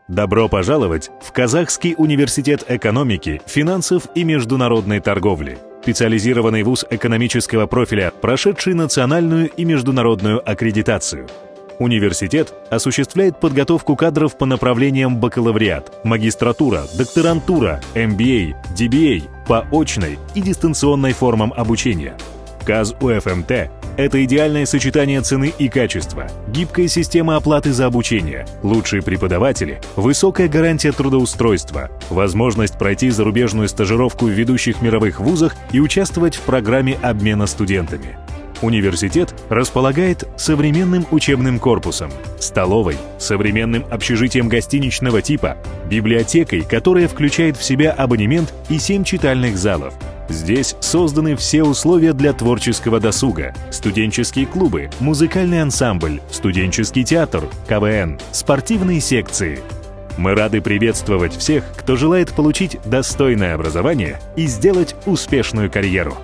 Добро пожаловать в Казахский университет экономики, финансов и международной торговли. Специализированный вуз экономического профиля, прошедший национальную и международную аккредитацию. Университет осуществляет подготовку кадров по направлениям бакалавриат, магистратура, докторантура, MBA, DBA по очной и дистанционной формам обучения. КАЗ УФМТ – это идеальное сочетание цены и качества, гибкая система оплаты за обучение, лучшие преподаватели, высокая гарантия трудоустройства, возможность пройти зарубежную стажировку в ведущих мировых вузах и участвовать в программе обмена студентами. Университет располагает современным учебным корпусом, столовой, современным общежитием гостиничного типа, библиотекой, которая включает в себя абонемент и 7 читальных залов. Здесь созданы все условия для творческого досуга: студенческие клубы, музыкальный ансамбль, студенческий театр, КВН, спортивные секции. Мы рады приветствовать всех, кто желает получить достойное образование и сделать успешную карьеру.